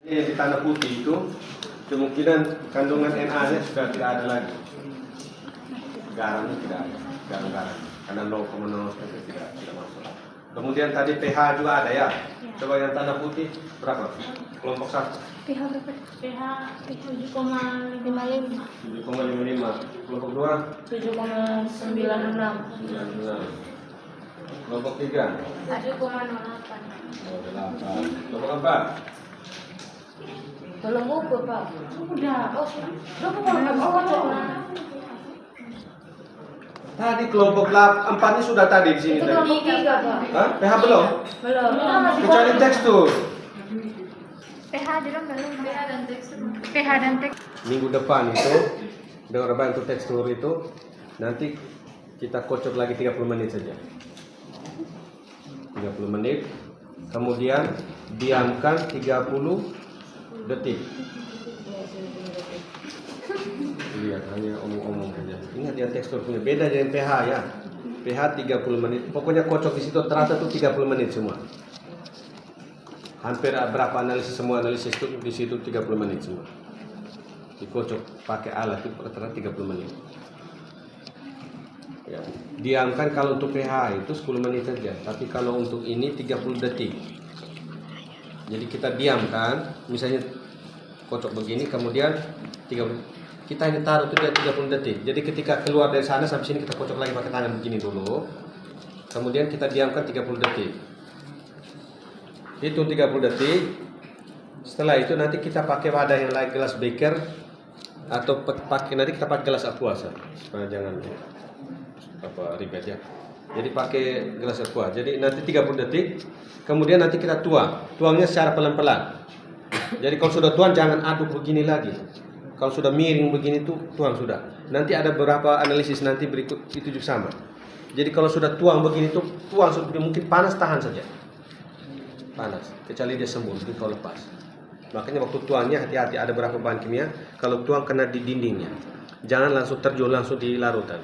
Di tanah putih itu kemungkinan kandungan Na-nya sudah tidak ada lagi. Garamnya tidak ada, garam-garam. Karena 0,0 tidak masuk. Kemudian tadi pH juga ada ya. Coba yang tanah putih berapa? Kelompok 1. pH berapa? pH 7,55. 7,55. Kelompok 2 7,96. 96. Kelompok 3 7,08. 08. Kelompok 4 Belum ukur, Pak. Sudah. Oh, sudah. Tadi kelompok 4 ini sudah tadi di sini. Itu Tadi. kelompok 3, Pak. Hah? pH belum? Belum. Kecuali tekstur. pH belum. pH dan tekstur. pH dan tekstur. Minggu depan itu dengan apa untuk tekstur itu nanti kita kocok lagi 30 menit saja. 30 menit. Kemudian diamkan 30 detik. Lihat hanya omong-omong saja. Ingat ya tekstur punya beda dengan pH ya. pH 30 menit. Pokoknya kocok di situ terasa tuh 30 menit semua. Hampir berapa analisis semua analisis itu di situ 30 menit semua. Dikocok pakai alat itu rata-rata 30 menit. Ya. Diamkan kalau untuk pH itu 10 menit saja, tapi kalau untuk ini 30 detik. Jadi kita diamkan, misalnya kocok begini, kemudian 30, kita ini taruh itu dia 30 detik. Jadi ketika keluar dari sana sampai sini kita kocok lagi pakai tangan begini dulu. Kemudian kita diamkan 30 detik. Hitung 30 detik. Setelah itu nanti kita pakai wadah yang lain, gelas beker atau pakai nanti kita pakai gelas aqua supaya jangan ribet ya. Jadi pakai gelas aqua. Jadi nanti 30 detik. Kemudian nanti kita tuangnya secara pelan-pelan. Jadi kalau sudah tuang jangan aduk begini lagi. Kalau sudah miring begini tuang sudah. Nanti ada beberapa analisis nanti berikut itu juga sama. Jadi kalau sudah tuang begini tuang sudah mungkin panas tahan saja. Panas, kecuali dia sembuh, mungkin kalau lepas. Makanya waktu tuangnya hati-hati ada beberapa bahan kimia. Kalau tuang kena di dindingnya, jangan langsung terjun langsung di larutan.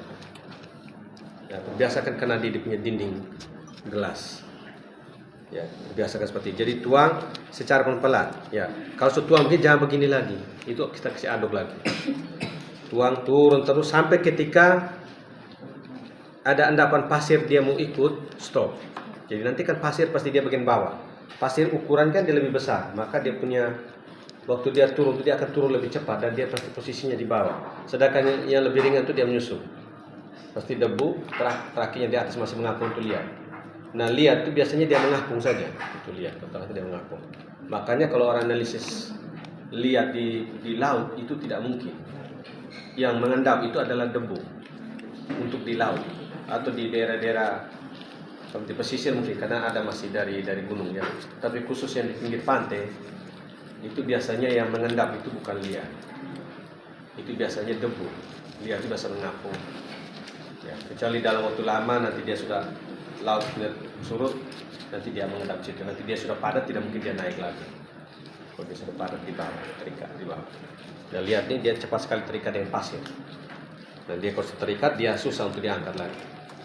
Ya, biasakan kena di punya dinding gelas. Ya, biasakan seperti itu. Jadi tuang secara pelan-pelan. Ya, kalau tuang begini jangan begini lagi. Itu kita kasih aduk lagi. Tuang turun terus sampai ketika ada endapan pasir dia mau ikut, stop. Jadi nanti kan pasir pasti dia bagian bawah. Pasir ukuran kan dia lebih besar, maka dia punya waktu dia turun dia akan turun lebih cepat dan dia pasti posisinya di bawah. Sedangkan yang lebih ringan itu dia menyusul. Pasti debu, terakhirnya di atas masih mengapung untuk lihat. Nah lihat itu biasanya dia mengapung saja, itu lihat, ternyata dia mengapung. Makanya kalau orang analisis lihat di laut itu tidak mungkin. Yang mengendap itu adalah debu untuk di laut atau di daerah-daerah seperti pesisir mungkin karena ada masih dari gunung ya. Tapi khusus yang di pinggir pantai itu biasanya yang mengendap itu bukan liat. Itu biasanya debu. Liat itu biasa mengapung. Ya, kecuali dalam waktu lama nanti dia sudah laut surut, nanti dia mengendap situ. Nanti dia sudah padat tidak mungkin dia naik lagi. Kalau dia sudah padat di bawah, terikat di bawah. Dan lihat nih dia cepat sekali terikat dengan pasir. Dan dia kalau terikat dia susah untuk diangkat lagi.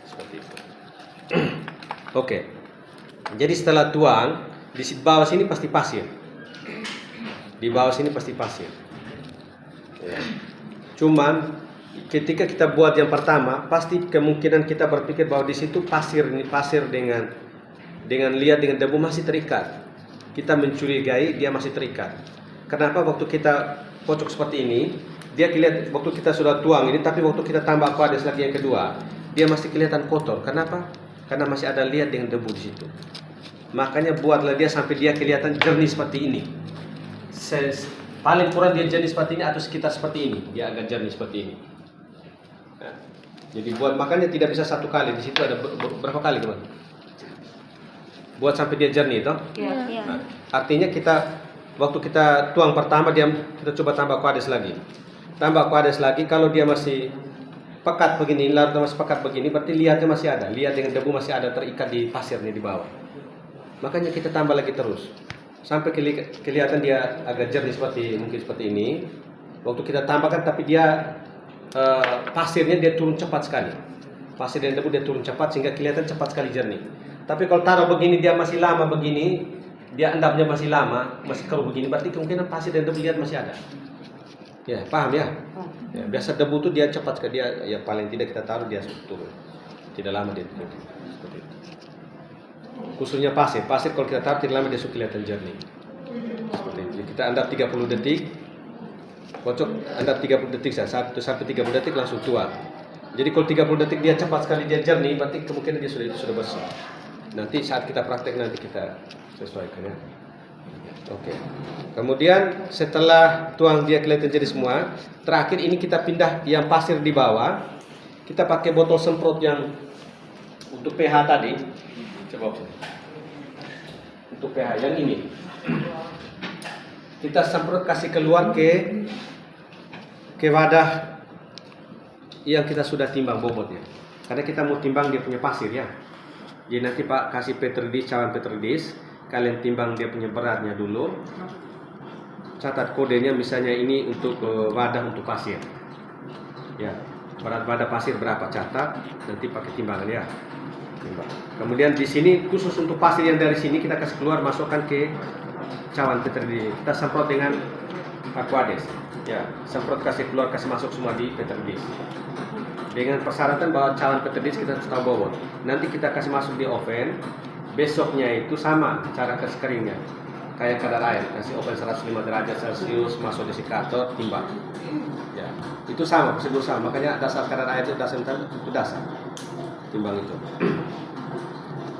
Seperti itu. Oke. Jadi setelah tuang di bawah sini pasti pasir. Di bawah sini pasti pasir. Ya. Cuman ketika kita buat yang pertama, pasti kemungkinan kita berpikir bahwa di situ pasir dengan liat dengan debu masih terikat. Kita mencurigai dia masih terikat. Kenapa waktu kita kocok seperti ini, dia kelihatan waktu kita sudah tuang ini, tapi waktu kita tambah aquades lagi yang kedua, dia masih kelihatan kotor. Kenapa? Karena masih ada liat dengan debu di situ. Makanya buatlah dia sampai dia kelihatan jernih seperti ini. Paling kurang dia jernih seperti ini atau sekitar seperti ini, dia agak jernih seperti ini. Nah, jadi buat makanya tidak bisa satu kali, di situ ada berapa kali teman? Buat sampai dia jernih toh? Iya. Nah, artinya waktu kita tuang pertama kita coba tambah aquades lagi. Tambah aquades lagi kalau dia masih pekat begini, larutnya masih pekat begini, berarti liatnya masih ada. Liat dengan debu masih ada terikat di pasirnya di bawah. Makanya kita tambah lagi terus. Sampai kelihatan dia agak jernih mungkin seperti ini. Waktu kita tambahkan tapi dia pasirnya dia turun cepat sekali. Pasir dan debu dia turun cepat sehingga kelihatan cepat sekali jernih. Tapi kalau taruh begini dia masih lama begini, dia endapnya masih lama, masih keruh begini, berarti kemungkinan pasir dan debu lihat masih ada. Ya, paham ya? Ya, biasa debu tuh dia cepat ke dia, ya paling tidak kita taruh dia turun. Tidak lama dia turun. Seperti itu. Khususnya pasir kalau kita taruh tidak lama dia suka kelihatan jernih. Seperti itu. Jadi kita endap 30 detik. Kocok endap 30 detik saja, 1 sampai 30 detik langsung tuang. Jadi kalau 30 detik dia cepat sekali dia jernih, berarti kemungkinan dia sudah bersih. Nanti saat kita praktek nanti kita sesuaikan ya. Oke. Kemudian setelah tuang dia kelihatan jadi semua, terakhir ini kita pindah yang pasir di bawah. Kita pakai botol semprot yang untuk pH tadi. Coba sini. Untuk pH yang ini. Kita semprot kasih keluar ke wadah yang kita sudah timbang bobotnya. Karena kita mau timbang dia punya pasir ya. Jadi nanti Pak kasih petridis, cawan petridis, kalian timbang dia punya beratnya dulu. Catat kodenya misalnya ini untuk wadah untuk pasir. Ya, berat wadah pasir berapa catat, nanti pakai timbangan ya. Timbang. Kemudian di sini khusus untuk pasir yang dari sini kita kasih keluar masukkan ke cawan petridis. Kita semprot dengan aquades. Ya, semprot kasih keluar kasih masuk semua di petridis. Dengan persyaratan bahwa cawan petridis kita harus tahu bobot. Nanti kita kasih masuk di oven. Besoknya itu sama cara kasih keringnya. Kayak kadar air, kasih oven 105 derajat Celcius, masuk desikator, timbang. Ya, itu sama, prosedur sama. Makanya dasar kadar air itu dasar. Timbang itu.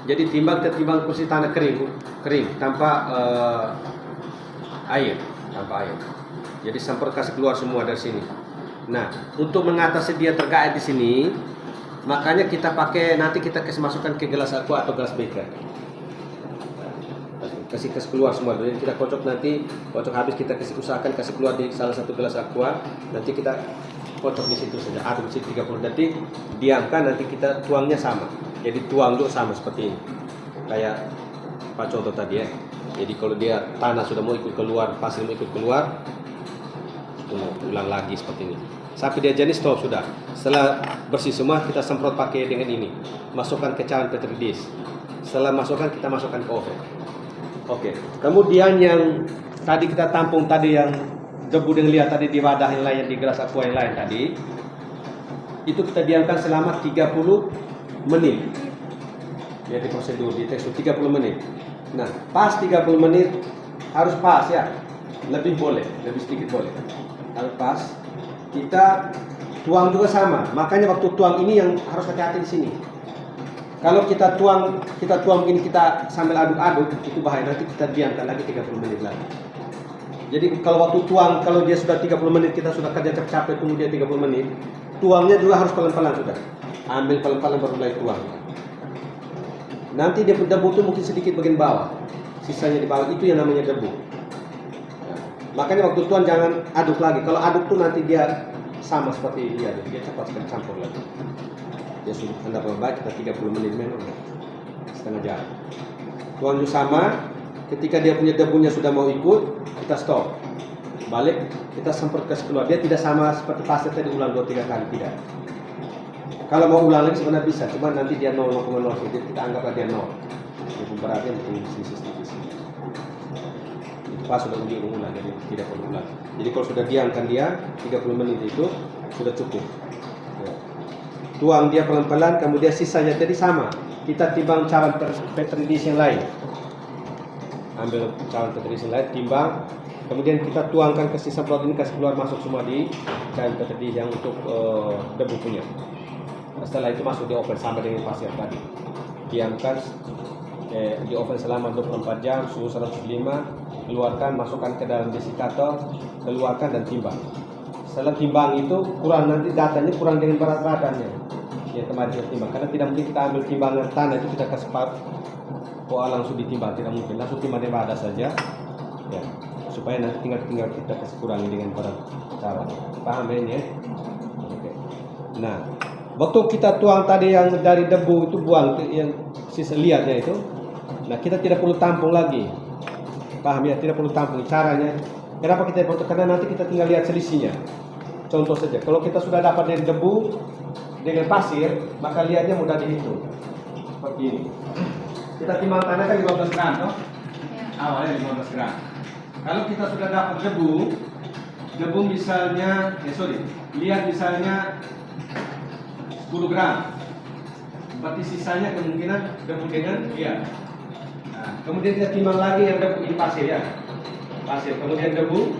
Jadi timbang posisi tanah kering tanpa air. Jadi semprot kasih keluar semua dari sini. Nah, untuk mengatasi dia tergait di sini, makanya kita pakai nanti kita kasih masukkan ke gelas aqua atau gelas beker. Kasih keluar semua. Jadi kita kocok habis kita usahakan kasih keluar di salah satu gelas aqua. Nanti kita kocok di situ saja. Aduk di situ 30 detik, diamkan nanti kita tuangnya sama. Jadi tuang dulu sama seperti ini. Kayak Pak contoh tadi ya. Jadi kalau dia tanah sudah mau ikut keluar, pasir mau ikut keluar, ulang lagi seperti ini. Sampai dia jenis stop sudah. Setelah bersih semua kita semprot pakai dengan ini. Masukkan ke cawan petridis. Setelah masukkan kita masukkan ke oven. Oke. Kemudian yang tadi kita tampung tadi yang debu yang lihat tadi di wadah yang lain di gelas aqua yang lain tadi. Itu kita diamkan selama 30 menit. Ya di prosedur di tekstur 30 menit. Nah, pas 30 menit harus pas ya. Lebih boleh, lebih sedikit boleh. Harus pas. Kita tuang juga sama. Makanya waktu tuang ini yang harus hati-hati di sini. Kalau kita tuang ini kita sambil aduk-aduk itu bahaya. Nanti kita diamkan lagi 30 menit lagi. Jadi kalau waktu tuang, kalau dia sudah 30 menit kita sudah kerja capek tunggu dia 30 menit. Tuangnya juga harus pelan-pelan sudah. Ambil pelan-pelan baru mulai tuang. Nanti dia debu itu mungkin sedikit bagian bawah. Sisanya di bawah itu yang namanya debu. Makanya waktu tuan jangan aduk lagi. Kalau aduk tuh nanti dia sama seperti dia cepat sekali campur lagi. Ya sudah anda baik kita 30 menit memang setengah jam. Tuang juga sama. Ketika dia punya debunya sudah mau ikut, kita stop. Balik kita semprot kasih keluar. Dia tidak sama seperti pasir tadi ulang 2-3 kali tidak. Kalau mau ulang lagi sebenarnya bisa, cuma nanti dia 0,0 jadi kita anggaplah dia 0. Jadi beratnya mungkin sisi pas sudah ulang jadi tidak perlu ulang. Jadi kalau sudah diamkan dia 30 menit itu sudah cukup. Ya. Tuang dia pelan-pelan, kemudian sisanya tadi sama. Kita timbang cawan petridis yang lain. Ambil cawan petridis yang lain, timbang. Kemudian kita tuangkan ke sisa semprot ini kasih keluar masuk semua di cawan petridis yang untuk debu punya. Setelah itu masuk di oven sama dengan pasir tadi. Diamkan di oven selama 24 jam suhu 105. Keluarkan, masukkan ke dalam desikator, keluarkan dan timbang. Setelah timbang itu kurang nanti datanya kurang dengan berat badannya. Ya kemarin kita timbang karena tidak mungkin kita ambil timbangan tanah itu kita kasih langsung ditimbang, tidak mungkin langsung timbang di wadah saja. Ya, supaya nanti tinggal kita kasih kurangi dengan berat cara. Paham ini ya? Oke. Nah, waktu kita tuang tadi yang dari debu itu buang yang sisa liatnya itu. Nah, kita tidak perlu tampung lagi. Paham ya, tidak perlu tampung. Caranya, kenapa kita perlu? Karena nanti kita tinggal lihat selisihnya. Contoh saja, kalau kita sudah dapat dari debu dengan pasir, maka lihatnya mudah dihitung. Seperti ini. Kita timbang tanah kan 15 gram, toh? awalnya 15 gram. Kalau kita sudah dapat debu misalnya, lihat misalnya 10 gram. Berarti sisanya kemungkinan debu dengan lihat. Nah, kemudian kita timbang lagi yang debu ini pasir ya. Pasir. Kemudian debu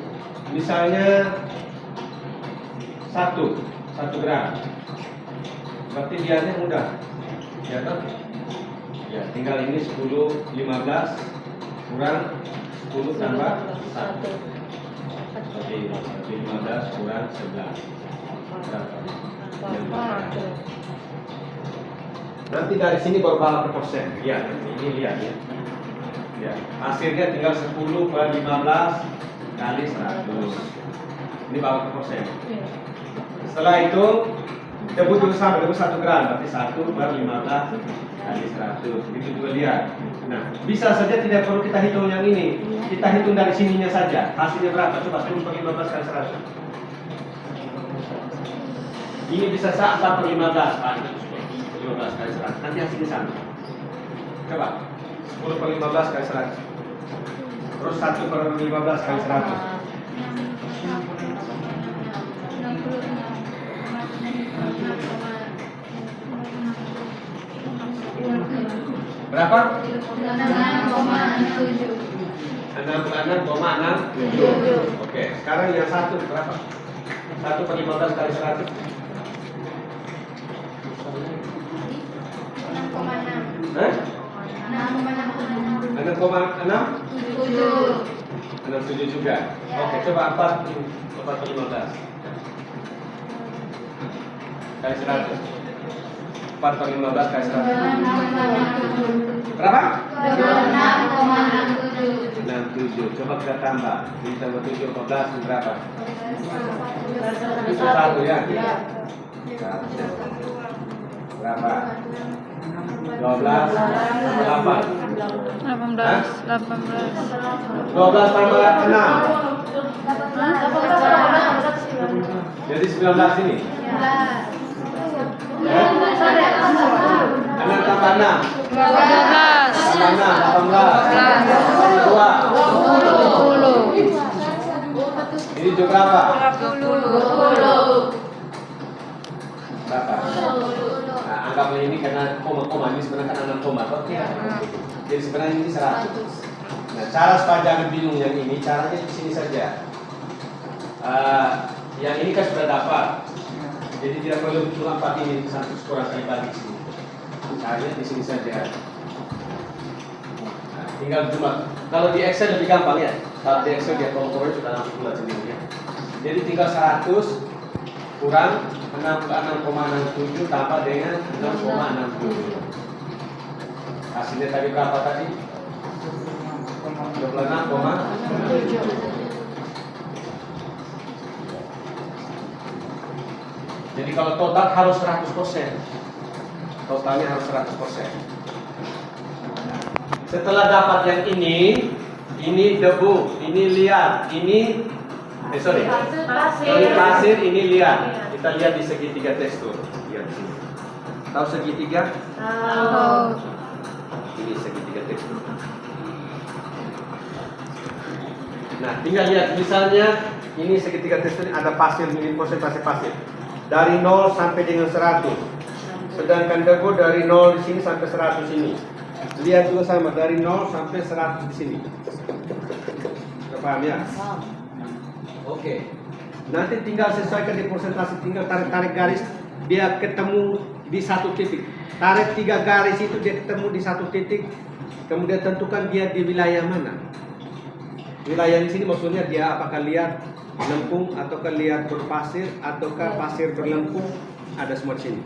misalnya 1 gram. Berarti lihatnya mudah. Ya kan? Ya, tinggal ini 10, 15 kurang 10 tambah 1. Jadi 15 kurang 11. Berapa? Nanti dari sini baru berapa persen? Lihat, ini lihat ya. Ya, hasilnya tinggal 10 per 15 kali 100. Ini berapa persen? Setelah itu debu juga sama, debu 1 gram, berarti 1 per 15 kali 100. Itu juga lihat. Nah, bisa saja tidak perlu kita hitung yang ini. Kita hitung dari sininya saja. Hasilnya berapa? Coba 10 per 15 kali 100. Ini bisa 4 per 15, Pak. 15 kali 100. Nanti hasilnya sama. Coba 10 per 15 kali 100. Terus 1 per 15 kali 100. Berapa? 66,67. 66,67. Oke, sekarang yang satu berapa? 1 per 15 kali 100. 6,6. Hah? 6,6. 6,6? 67 juga. Oke, coba 4 per 15 kali 100. 4 per 15 kali 100. Berapa? 66,67. 67. Coba kita tambah. Ditambah 7, 14 berapa? Itu 1 ya? Berapa? 12 tambah 8. 18. 12 tambah 6. Jadi 19 ini. 6 tambah 6. 12. Tambah 6, 18. 2. Ini juga berapa? 20. Berapa? Nah, anggaplah ini karena koma-koma, ini sebenarnya karena 6 koma. Oke. Jadi sebenarnya ini 100. Nah, cara supaya jangan bingung yang ini, caranya di sini saja. Yang ini kan sudah dapat. Jadi tidak perlu cuma 4 ini sampai kurang kali bagi sini. Caranya di sini saja. Nah, tinggal cuma. Kalau di Excel lebih gampang ya. Kalau di Excel dia kolom-kolomnya sudah langsung bulat sendiri ya. Jadi tinggal 100 kurang 66,67 tambah dengan 6,67. Hasilnya tadi berapa tadi? 26,7. Jadi kalau total harus 100%. Totalnya harus 100%. Setelah dapat yang ini debu, ini liat, ini pasir, ini liat. Kita lihat di segitiga tekstur. Lihat di sini. Tahu segitiga? Tahu. Ini segitiga tekstur. Nah, tinggal lihat misalnya ini segitiga tekstur ada pasir, minim persentase pasir. Dari 0 sampai dengan 100. Sedangkan debu dari 0 di sini sampai 100 ini. Lihat juga sama dari 0 sampai 100 di sini. Sudah paham ya? Oke. Nanti tinggal sesuaikan di persentase, tinggal tarik garis dia ketemu di satu titik. Tarik 3 garis itu dia ketemu di satu titik. Kemudian tentukan dia di wilayah mana. Wilayah di sini maksudnya dia apakah lihat lempung ataukah lihat berpasir ataukah pasir berlempung, ada semua di sini.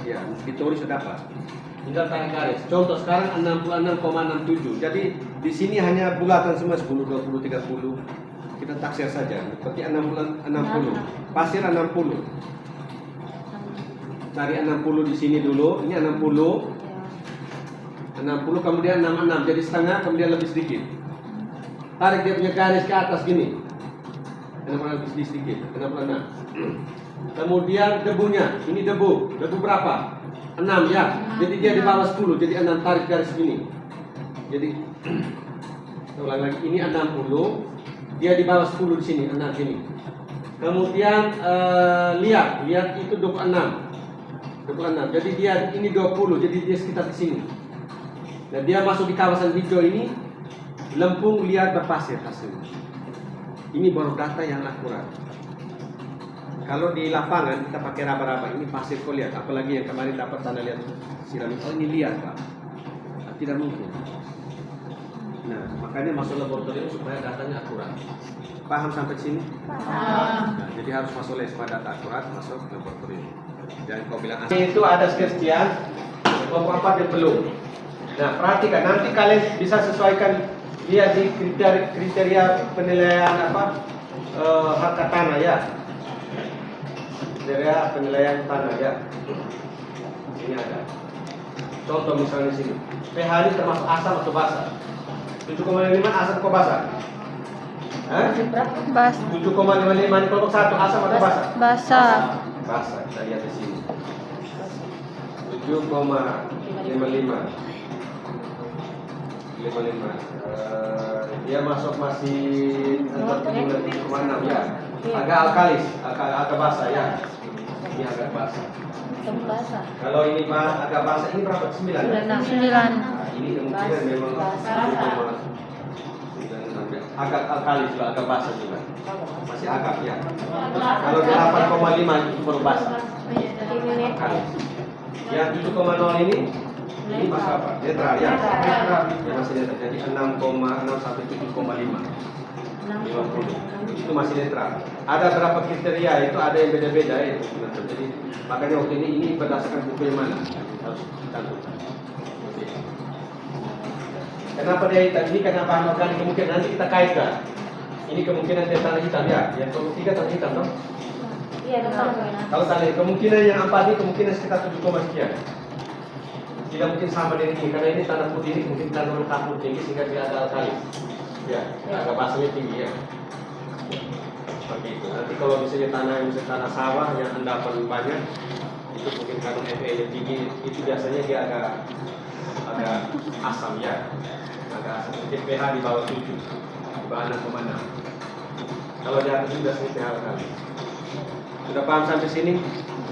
Ya, di teori sudah dapat. Tinggal tarik garis. Contoh sekarang 66,67. Jadi di sini hanya bulatan semua 10, 20, 30. Kita taksir saja. Berarti 60. Pasir 60. Cari 60 di sini dulu. Ini 60. 60 kemudian 66. Jadi setengah kemudian lebih sedikit. Tarik dia punya garis ke atas gini. 66 lebih sedikit. 66. Kemudian debunya. Ini debu. Debu berapa? 6 ya. Jadi dia di bawah 10. Jadi 6 tarik garis gini. Jadi Ulang lagi, ini 60, dia di bawah 10 di sini, 6 sini. Kemudian lihat itu 26. Jadi dia ini 20, jadi dia sekitar di sini. Dan dia masuk di kawasan hijau ini, lempung liar berpasir hasilnya. Ini baru data yang akurat. Kalau di lapangan kita pakai raba-raba, ini pasir kau lihat, apalagi yang kemarin dapat tanah liat siram, oh ini liar Pak. Tidak mungkin. Nah, makanya masuk laboratorium supaya datanya akurat. Paham sampai sini? Paham. Nah, jadi harus masuk les pada data akurat, masuk laboratorium. Jangan kau bilang asli. Itu ada sekian, kelompok 4 yang belum. Nah, perhatikan, nanti kalian bisa sesuaikan dia di kriteria penilaian harga tanah ya. Kriteria penilaian tanah ya. Ini ada. Contoh misalnya sini. pH ini termasuk asam atau basa? 7,5 asam atau basa? Bas. 7,55 ini kelompok 1 asam atau basa? Basa. Basa, kita lihat di sini. 7,55 dia masuk masih antara 7,6 ya. Agak alkalis, agak basa ya. Ini agak basa. Kalau ini agak basa, ini berapa? 9? 9. Nah, ini kemungkinan memang 7,96 ya. Agak alkalis juga, agak basa juga. Masih agak ya. Kalau 8,5 itu baru basa. Alkalis. Yang 7,0 ini masih apa? Netral ya. Ya masih netral. Jadi 6,6 sampai 7,5. 50. Itu masih netral. Ada berapa kriteria itu ada yang beda-beda itu. Jadi makanya waktu ini berdasarkan buku yang mana harus dicantumkan. Kenapa dia hitam? Ini karena bahan organik kemungkinan nanti kita kaitkan. Ini kemungkinan dia tanah hitam ya. Yang ketiga tanah hitam dong. Iya, Kalau tanah kemungkinan yang 4 ini kemungkinan sekitar 7, sekian. Tidak mungkin sama dengan ini karena ini tanah putih ini mungkin kandungan kapur tinggi sehingga dia ada alkalis. Ya, agak basanya tinggi ya. Seperti itu. Nanti kalau misalnya tanah sawah yang endapan banyak, itu mungkin kandungan Fe yang tinggi, itu biasanya dia agak asam ya. Agak asam. Jadi pH di bawah 7, di bawah 6,6. Kalau di atas sudah seperti alkalis. Sudah paham sampai sini?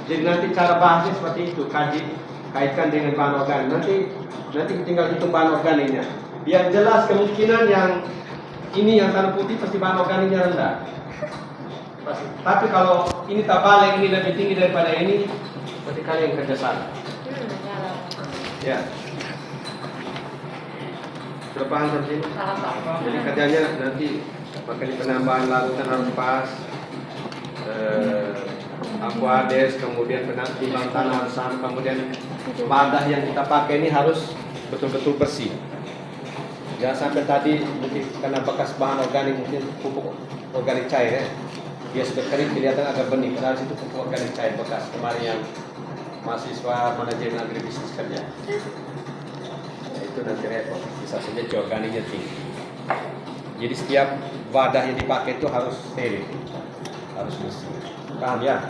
Jadi nanti cara bahasnya seperti itu, kaitkan dengan bahan organik. Nanti tinggal hitung bahan organiknya. Biar jelas kemungkinan yang ini yang tanah putih pasti bahan organiknya rendah. Pasti. Tapi kalau ini tabal yang ini lebih tinggi daripada ini, berarti kalian kerja salah. Ya. Sudah paham sampai sini? Jadi kerjanya nanti pakai penambahan larutan harus pas. Aquades, kemudian penampilan tanah harus sama, kemudian wadah yang kita pakai ini harus betul-betul bersih. Jangan sampai tadi mungkin karena bekas bahan organik mungkin pupuk organik cair ya. Dia sudah kering kelihatan agak bening, padahal itu pupuk organik cair bekas kemarin yang mahasiswa manajemen agribisnis kerja. Nah, itu nanti repot, bisa saja organiknya tinggi. Jadi setiap wadah yang dipakai itu harus steril, harus bersih. Paham ya?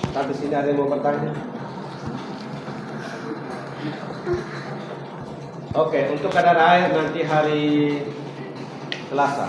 Sampai sini ada yang mau bertanya? Oke, untuk kadar air nanti hari Selasa.